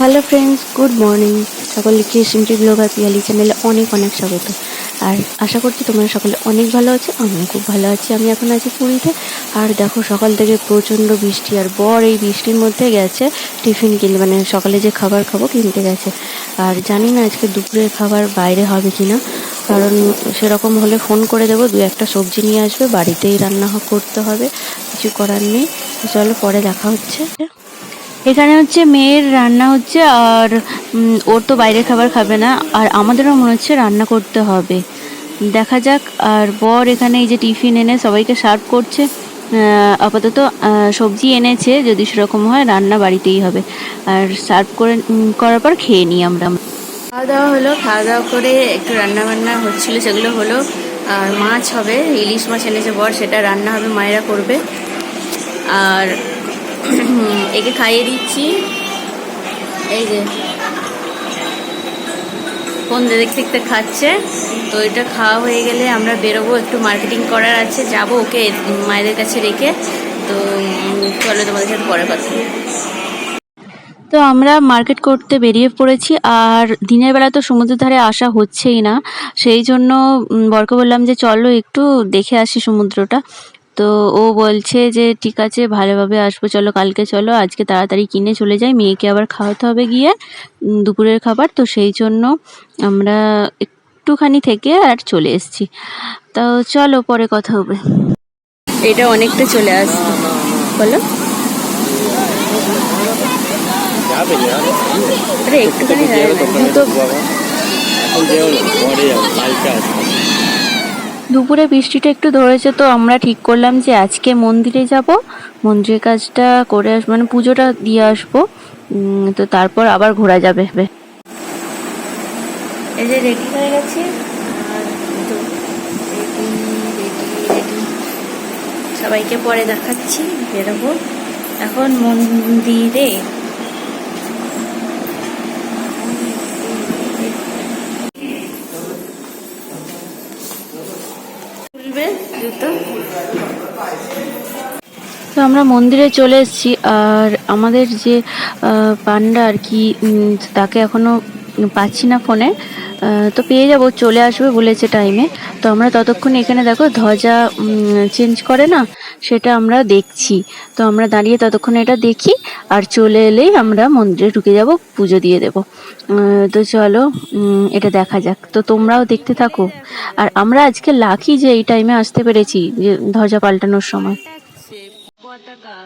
Hello friends, good morning. সকলকে simply blog আর পিয়ালি চ্যানেলে অনেক অনেক স্বাগত। আর আশা করছি তোমরা সকলে অনেক ভালো আছো, আমিও খুব ভালো আছি। আমি এখন আছি পুরীতে। আর দেখো সকাল থেকে প্রচণ্ড বৃষ্টি, আর বর এই বৃষ্টির মধ্যে গেছে টিফিন কিনতে, মানে সকালে যে খাবার খাবো কিনতে গেছে। আর জানি না আজকে দুপুরের খাবার বাইরে হবে কি না, কারণ সেরকম হলে ফোন করে দেবো, দু একটা সবজি নিয়ে আসবে, বাড়িতেই রান্না করতে হবে, কিছু করার নেই। চলো পরে দেখা হচ্ছে। এখানে হচ্ছে মেয়ের রান্না হচ্ছে, আর ওর তো বাইরের খাবার খাবে না, আর আমাদেরও মনে হচ্ছে রান্না করতে হবে, দেখা যাক। আর বর এখানে এই যে টিফিন এনে সবাইকে সার্ভ করছে। আপাতত সবজি এনেছে, যদি সেরকম হয় রান্না বাড়িতেই হবে। আর সার্ভ করার পর খেয়ে নিই আমরা। খাওয়া দাওয়া হলো, খাওয়া দাওয়া করে একটু রান্না বান্না হচ্ছিল, সেগুলো হলো। আর মাছ হবে, ইলিশ মাছ এনেছে বর, সেটা রান্না হবে, মায়েরা করবে। আর একে খাইয়ে দিচ্ছি, এই যে ফোন দেখতে দেখতে খাচ্ছে। তো এটা খাওয়া হয়ে গেলে আমরা বেরোবো, একটু মার্কেটিং করার আছে, যাবো ওকে মায়েদের কাছে রেখে। তো চলো তোমাদের সাথে পরে কথা। তো আমরা মার্কেট করতে বেরিয়ে পড়েছি, আর দিনের বেলা তো সমুদ্রের ধারে আসা হচ্ছেই না, সেই জন্য বরকে বললাম যে চলো একটু দেখে আসি সমুদ্রটা। তো ও বলছে যে ঠিক আছে, ভালোভাবে আসবো, চলো কালকে চলো, আজকে তাড়াতাড়ি কিনে চলে যাই, মেয়েকে আবার খাওয়াতে হবে গিয়ে দুপুরের খাবার। তো সেই জন্য আমরা একটুখানি থেকে আর চলে এসেছি। তো চলো পরে কথা হবে। এটা অনেকটা চলে আসবে, বলো। আরে একটুখানি তো দুপুরে বৃষ্টিটা একটু ধরেছে, তো আমরা ঠিক করলাম যে আজকে মন্দিরে যাব, মন্দিরের কাজটা করে আসবো, মানে পুজোটা দিয়ে আসবো। তো তারপর আবার ঘোরা যাবে। এই যে রেডি হয়ে গেছি, আর রেডি রেডি রেডি, সবাইকে পরে দেখাচ্ছি, বেরোবো এখন মন্দিরে। খুলবে জুতো। তো আমরা মন্দিরে চলে এসেছি, আর আমাদের যে পান্ডা আর কি, তাকে এখনো পাচ্ছি না ফোনে। তো পেয়ে যাব, চলে আসবে বলেছে টাইমে। তো আমরা ততক্ষণ এখানে দেখো ধ্বজা চেঞ্জ করে না, সেটা আমরা দেখছি। তো আমরা দাঁড়িয়ে ততক্ষণ এটা দেখি, আর চলে এলেই আমরা মন্দিরে ঢুকে যাব, পুজো দিয়ে দেব। তো চলো এটা দেখা যাক, তো তোমরাও দেখতে থাকো। আর আমরা আজকে লাকি যে এই টাইমে আসতে পেরেছি, যে ধ্বজা পাল্টানোর সময়। পতাকা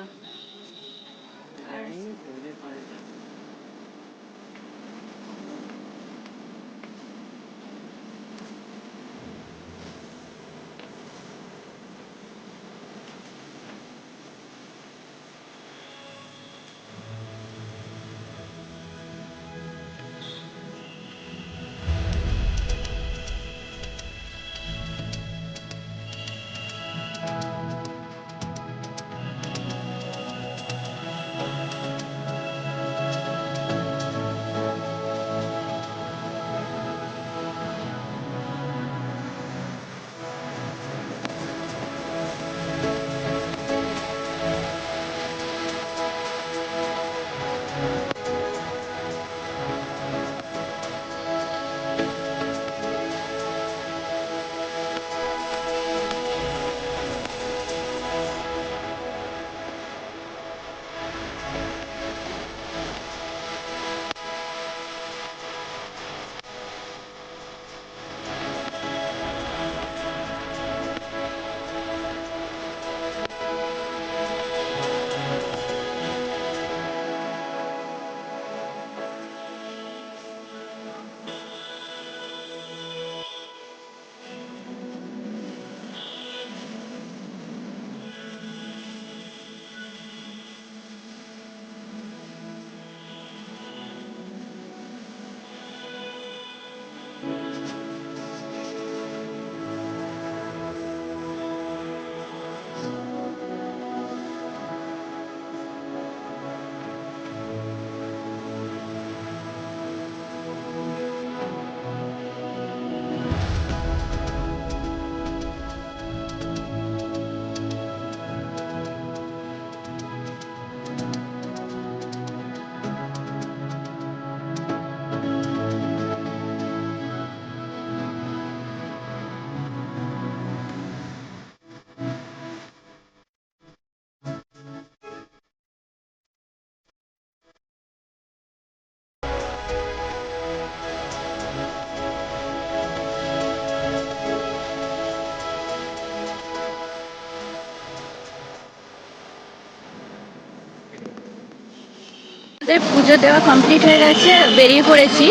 আমাদের পুজো দেওয়া কমপ্লিট হয়ে গেছে, বেরিয়ে পড়েছি।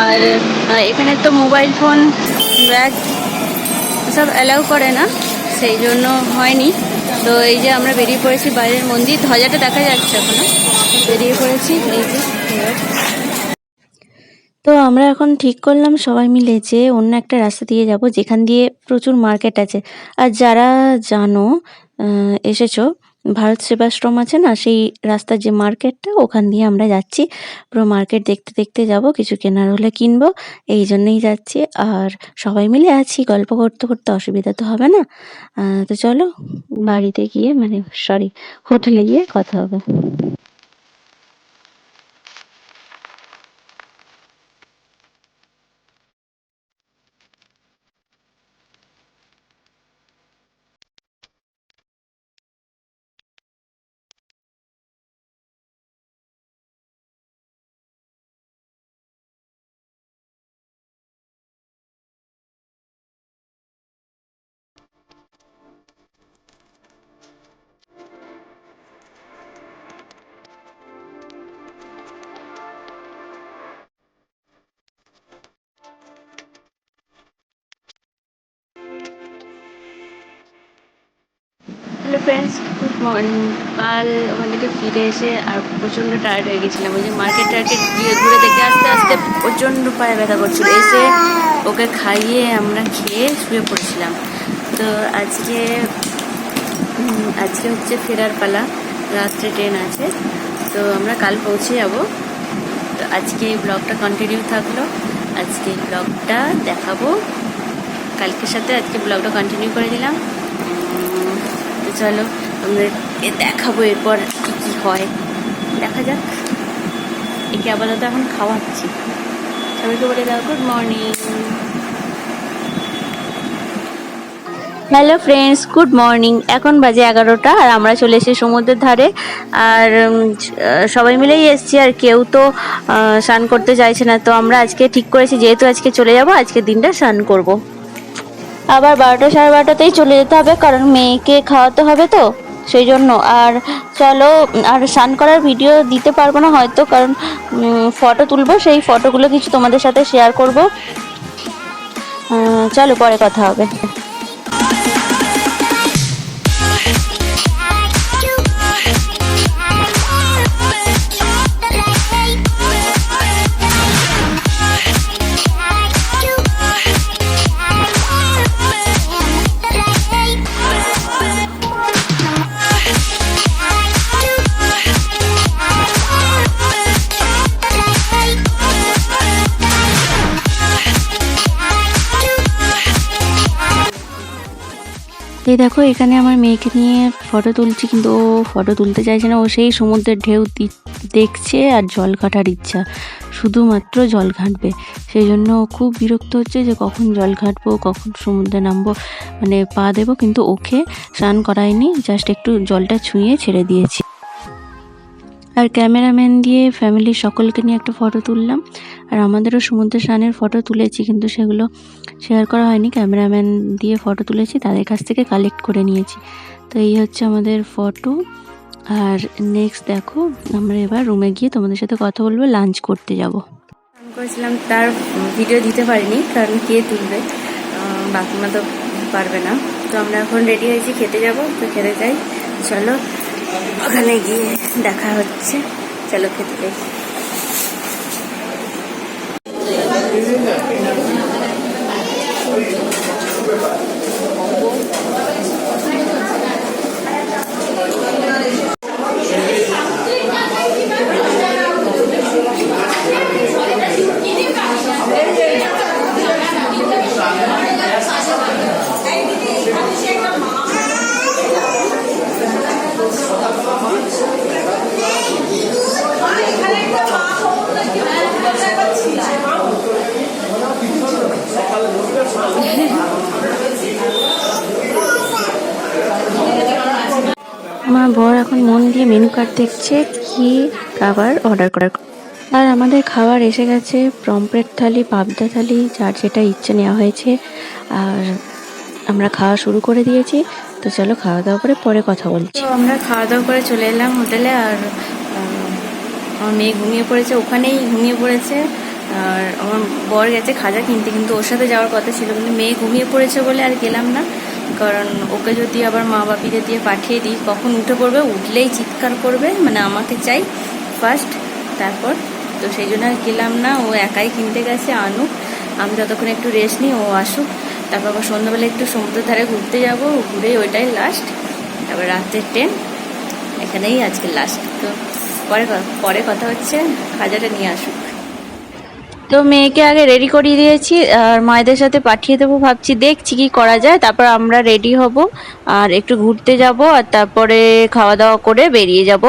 আর এখানে তো মোবাইল ফোন ব্যাগ সব অ্যালাউ করে না, সেই জন্য হয়নি। তো এই যে আমরা বেরিয়ে পড়েছি বাইরের মন্দির, ধ্বজাটা দেখা যাচ্ছে এখনো, বেরিয়ে পড়েছি এই যে। তো আমরা এখন ঠিক করলাম সবাই মিলে যে অন্য একটা রাস্তা দিয়ে যাব, যেখান দিয়ে প্রচুর মার্কেট আছে। আর যারা জানো এসেছো, ভারত সেবাশ্রম আছে না, সেই রাস্তার যে মার্কেটটা, ওখান দিয়ে আমরা যাচ্ছি। পুরো মার্কেট দেখতে দেখতে যাব, কিছু কেনার হলে কিনবো, এই জন্যই যাচ্ছি। আর সবাই মিলে আছি, গল্প করতে করতে অসুবিধা তো হবে না। তো চলো বাড়িতে গিয়ে, মানে সরি, হোটেলে গিয়ে কথা হবে। Hello friends, good morning. কাল ওখান থেকে ফিরে এসে আর প্রচণ্ড টায়ার্ড হয়ে গেছিলাম। ওই যে মার্কেট টার্কেট গিয়ে ঘুরে দেখে আস্তে আস্তে প্রচণ্ড পায়ে ব্যথা করছিল। এসে ওকে খাইয়ে আমরা খেয়ে শুয়ে পড়ছিলাম। তো আজকে হচ্ছে ফেরার পালা, রাত্রে ট্রেন আছে, তো আমরা কাল পৌঁছে যাব। তো আজকে এই ব্লগটা কন্টিনিউ থাকলো, আজকে এই ব্লগটা দেখাবো কালকের সাথে, আজকে ব্লগটা কন্টিনিউ করে দিলাম। তো চলো আমাদেরকে দেখাবো এরপর কী কী হয়, দেখা যাক। একে আপাতত এখন খাওয়াচ্ছি। সবাইকে বলে দাও good morning. Hello friends, good morning. এখন বাজে 11টা, আর আমরা চলে এসেছি সমুদ্রের ধারে। আর সবাই মিলেই এসেছি, আর কেউ তো স্নান করতে চাইছে না। তো আমরা আজকে ঠিক করেছি, যেহেতু আজকে চলে যাব, আজকের দিনটা স্নান করব। আবার 12টা সাড়ে 12টাতেই চলে যেতে হবে, কারণ মেয়েকে খাওয়াতে হবে, তো সেই জন্য। আর চলো, আর স্নান করার ভিডিও দিতে পারবো না হয়তো, কারণ ফটো তুলবো, সেই ফটোগুলো কিছু তোমাদের সাথে শেয়ার করব। চলো পরে কথা হবে। এই দেখো, এখানে আমার মেয়েকে নিয়ে ফটো তুলছি, কিন্তু ও ফটো তুলতে চাইছে না। ও সেই সমুদ্রের ঢেউ দেখছে আর জল ঘাটার ইচ্ছা, শুধুমাত্র জল ঘাঁটবে। সেই জন্য ও খুব বিরক্ত হচ্ছে যে কখন জল ঘাঁটবো, কখন সমুদ্রে নামবো, মানে পা দেবো। কিন্তু ওকে স্নান করাইনি, জাস্ট একটু জলটা ছুঁয়ে ছেড়ে দিয়েছি। আর ক্যামেরাম্যান দিয়ে ফ্যামিলির সকলকে নিয়ে একটা ফটো তুললাম। আর আমাদেরও সমুদ্রে স্নানের ফটো তুলেছি, কিন্তু সেগুলো শেয়ার করা হয়নি। ক্যামেরাম্যান দিয়ে ফটো তুলেছি, তাদের কাছ থেকে কালেক্ট করে নিয়েছি। তো এই হচ্ছে আমাদের ফটো। আর নেক্সট দেখো, আমরা এবার রুমে গিয়ে তোমাদের সাথে কথা বলবো, লাঞ্চ করতে যাব। আমি করেছিলাম, তার ভিডিও দিতে পারিনি, কারণ কে তুলবে, বাকিমা তো পারবে না। তো আমরা এখন রেডি হয়েছি, খেতে যাব। তো খেতে যাই, চলো ওখানে গিয়ে দেখা হচ্ছে। চলো খেতে যাই। আমার বর এখন মন দিয়ে মেনু কার্ড দেখছে, কি খাবার অর্ডার করার। আর আমাদের খাবার এসে গেছে, পমফ্রেট থালি, পাবদা থালি, যার যেটা ইচ্ছে নেওয়া হয়েছে। আর আমরা খাওয়া শুরু করে দিয়েছি। তো চলো খাওয়া দাওয়া করে পরে কথা বলছি। তো আমরা খাওয়া দাওয়া করে চলে এলাম হোটেলে। আর আমার মেয়ে ঘুমিয়ে পড়েছে, ওখানেই ঘুমিয়ে পড়েছে। আর আমার বর গেছে খাজা কিনতে, কিন্তু ওর সাথে যাওয়ার কথা ছিল, কিন্তু মেয়ে ঘুমিয়ে পড়েছে বলে আর গেলাম না। কারণ ওকে যদি আবার মা বাপিদের দিয়ে পাঠিয়ে দিই, কখন উঠে পড়বে, উঠলেই চিৎকার করবে, মানে আমাকে চাই ফার্স্ট, তারপর। তো সেই জন্য আর গেলাম না, ও একাই কিনতে গেছে, আনুক, আমি ততক্ষণ একটু রেস্ট নিই, ও আসুক। তারপর আবার সন্ধ্যাবেলা একটু সমুদ্রের ধারে ঘুরতে যাব, ঘুরে ওইটাই লাস্ট। তারপর রাতের ট্রেন, এখানেই আজকে লাস্ট। তো পরে কথা হচ্ছে, খাজাটা নিয়ে আসুক। তো মেয়েকে আগে রেডি করিয়ে দিয়েছি, আর মায়েদের সাথে পাঠিয়ে দেবো ভাবছি, দেখছি কি করা যায়। তারপর আমরা রেডি হব আর একটু ঘুরতে যাব, আর তারপরে খাওয়া দাওয়া করে বেরিয়ে যাব,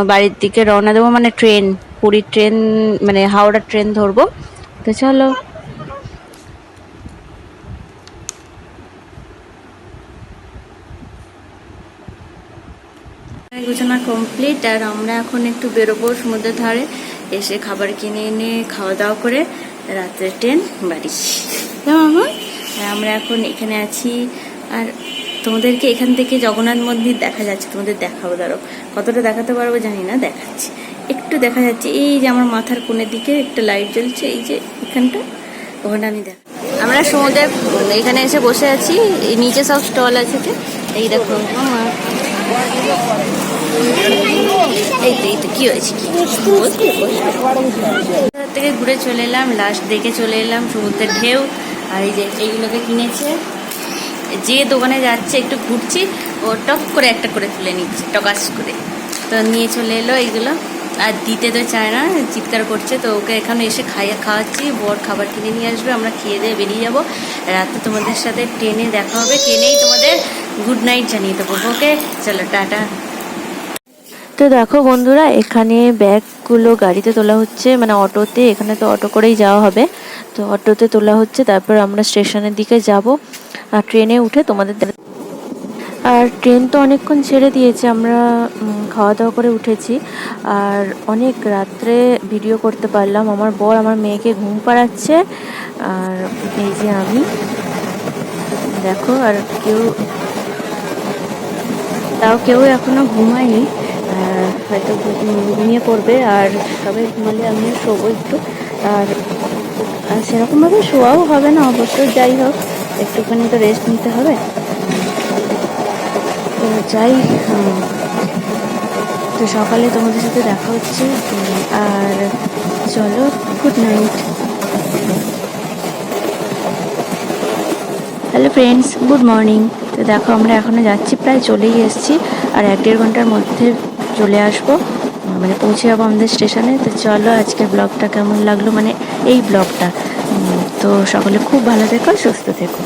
বাড়ির দিকে রওনা দেবো, মানে ট্রেন, পুরীর ট্রেন, মানে হাওড়ার ট্রেন ধরবো। তো চলো। গোছানো কমপ্লিট, আর আমরা এখন একটু বেরোবো সমুদ্রের ধারে, এসে খাবার কিনে এনে খাওয়া দাওয়া করে রাত্রে ট্রেন বাড়ি। মামা, আমরা এখন এখানে আছি, আর তোমাদেরকে এখান থেকে জগন্নাথ মন্দির দেখা যাচ্ছে, তোমাদের দেখাবো, দাঁড়ো কতটা দেখাতে পারবো জানি না, দেখাচ্ছি। একটু দেখা যাচ্ছে, এই যে আমার মাথার কোণের দিকে একটা লাইট জ্বলছে, এই যে এখানটা, ওখানে আমি আমরা সমুদ্রের এখানে এসে বসে আছি, এই নিচে সব স্টল আছে, এই দেখো মামা, এই তো কি হয়েছে, থেকে ঘুরে চলে এলাম, লাস্ট দেখে চলে এলাম সমুদ্রের ঢেউ। আর এই যে এইগুলোকে কিনেছে, যে দোকানে যাচ্ছে একটু ঘুরছি, ও টক করে একটা করে তুলে নিচ্ছে, টকাস করে, তো নিয়ে চলে এলো এইগুলো। আর দিতে তো চায় না, চিৎকার করছে, তো ওকে এখানে এসে খাওয়াচ্ছি, বর খাবার কিনে নিয়ে আসবে, আমরা খেয়ে দিয়ে বেরিয়ে যাবো। রাতে তোমাদের সাথে ট্রেনে দেখা হবে, ট্রেনেই তোমাদের গুড নাইট জানিয়ে দেবো। ওকে চলো, টাটা। তো দেখো বন্ধুরা, এখানে ব্যাগগুলো গাড়িতে তোলা হচ্ছে, মানে অটোতে, এখানে তো অটো করেই যাওয়া হবে, তো অটোতে তোলা হচ্ছে। তারপর আমরা স্টেশনের দিকে যাব, আর ট্রেনে উঠে তোমাদের, আর ট্রেন তো অনেকক্ষণ ছেড়ে দিয়েছে, আমরা খাওয়া দাওয়া করে উঠেছি, আর অনেক রাত্রে ভিডিও করতে পারলাম। আমার বর আমার মেয়েকে ঘুম পাড়াচ্ছে, আর এই যে আমি, দেখো, আর কেউ এখনো ঘুমায়নি, হয়তো ঘুমিয়ে পড়বে, আর সবাই ঘুমালে আমিও শোবো একটু। আর সেরকমভাবে শোয়াও হবে না অবশ্য, যাই হোক একটুখানি তো রেস্ট নিতে হবে। তো যাই, তো সকালে তোমাদের সাথে দেখা হচ্ছে, আর চলো, good night. Hello friends, good morning. তো দেখো আমরা এখনও যাচ্ছি, প্রায় চলেই এসেছি, আর 1-1.5 ঘন্টার মধ্যে চলে আসবো, মানে পৌঁছে যাবো আমাদের স্টেশনে। তো চলো, আজকের ব্লগটা কেমন লাগলো, মানে এই ব্লগটা, তো সকলে খুব ভালো থেকো, সুস্থ থেকো।